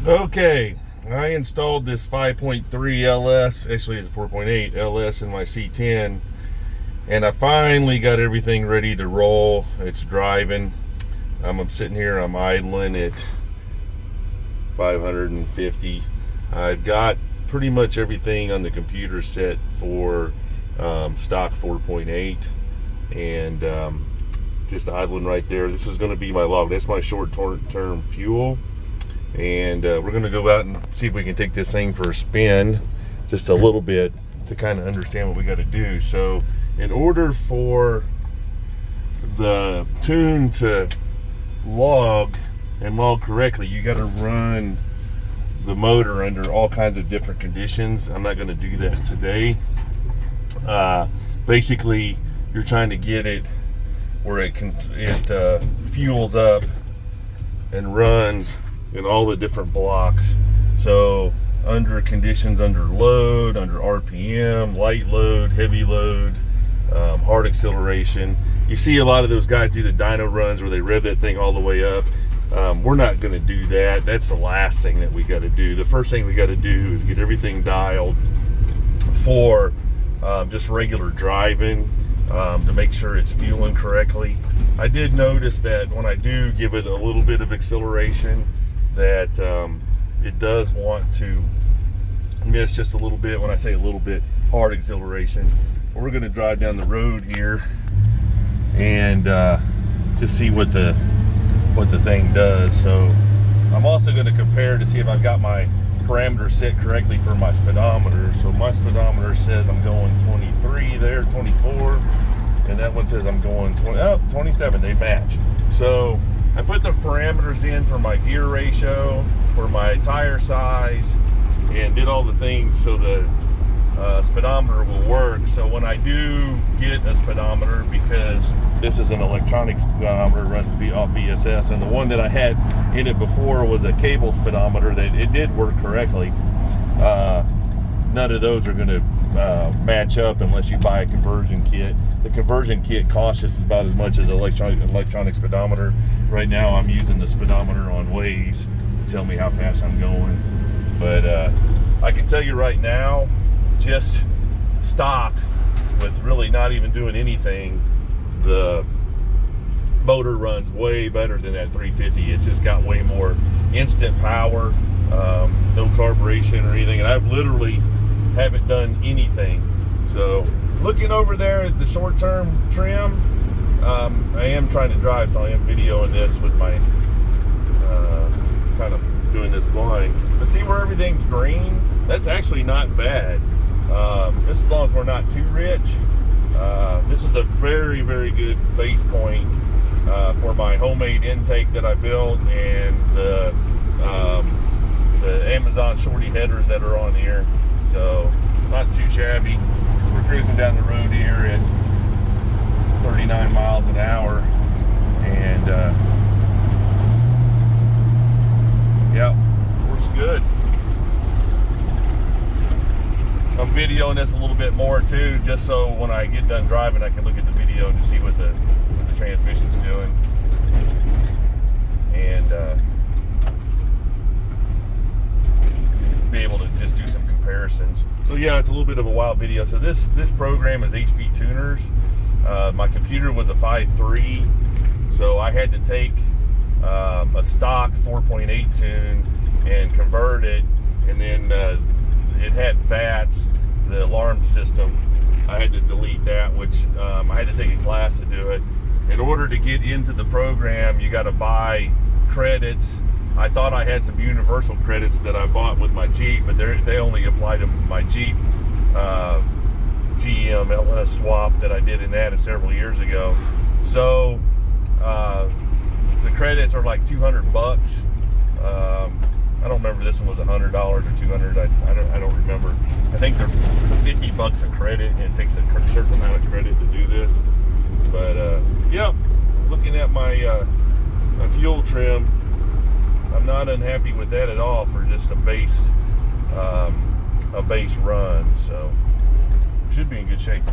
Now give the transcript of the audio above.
Okay, I installed this 5.3 LS, actually it's 4.8 LS in my C10, and I finally got everything ready to roll. It's driving. I'm sitting here, I'm idling at 550. I've got pretty much everything on the computer set for stock 4.8, and just idling right there. This is going to be my log. That's my short-term fuel. And we're going to go out and see if we can take this thing for a spin just a little bit to kind of understand what we got to do. So in order for the tune to log and log correctly, you got to run the motor under all kinds of different conditions. I'm not going to do that today. Basically, you're trying to get it where it fuels up and runs in all the different blocks. So under conditions, under load, under RPM, light load, heavy load, hard acceleration. You see a lot of those guys do the dyno runs where they rev that thing all the way up. We're not going to do that. That's the last thing that we got to do. The first thing we got to do is get everything dialed for just regular driving, to make sure it's fueling correctly. I did notice that when I do give it a little bit of acceleration, that it does want to miss just a little bit. When I say a little bit, hard acceleration. We're going to drive down the road here and just see what the thing does. So I'm also going to compare to see if I've got my parameters set correctly for my speedometer. So my speedometer says I'm going 23 there, 24, and that one says I'm going 27. They match. So I put the parameters in for my gear ratio, for my tire size, and did all the things so the speedometer will work. So when I do get a speedometer, because this is an electronic speedometer, runs off VSS, and the one that I had in it before was a cable speedometer that it did work correctly. None of those are going to match up unless you buy a conversion kit. The conversion kit costs just about as much as an electronic speedometer. Right now I'm using the speedometer on Waze to tell me how fast I'm going. But I can tell you right now, just stock with really not even doing anything, the motor runs way better than that 350. It's just got way more instant power, no carburation or anything, and I've literally haven't done anything. So looking over there at the short-term trim, I am trying to drive, so I am videoing this with my kind of doing this blind. But see where everything's green? That's actually not bad. Just as long as we're not too rich. This is a very, very good base point for my homemade intake that I built, and the Amazon shorty headers that are on here. So not too shabby. We're cruising down the road here at 39 miles an hour, and yeah, works good. I'm videoing this a little bit more too, just so when I get done driving, I can look at the video and just see what the transmission's doing, and be able to just do some comparisons. So yeah, it's a little bit of a wild video. So this program is HP Tuners. My computer was a 5.3, so I had to take a stock 4.8 tune and convert it, and then it had VATS, the alarm system. I had to delete that, which I had to take a class to do it. In order to get into the program, you got to buy credits. I thought I had some universal credits that I bought with my Jeep, but they only apply to my Jeep GM LS swap that I did in that several years ago. So the credits are like $200. I don't remember this one was $100 or $200. I don't remember. I think they're $50 a credit, and it takes a certain amount of credit to do this. But yeah, looking at my my fuel trim, I'm not unhappy with that at all for just a base run. So should be in good shape.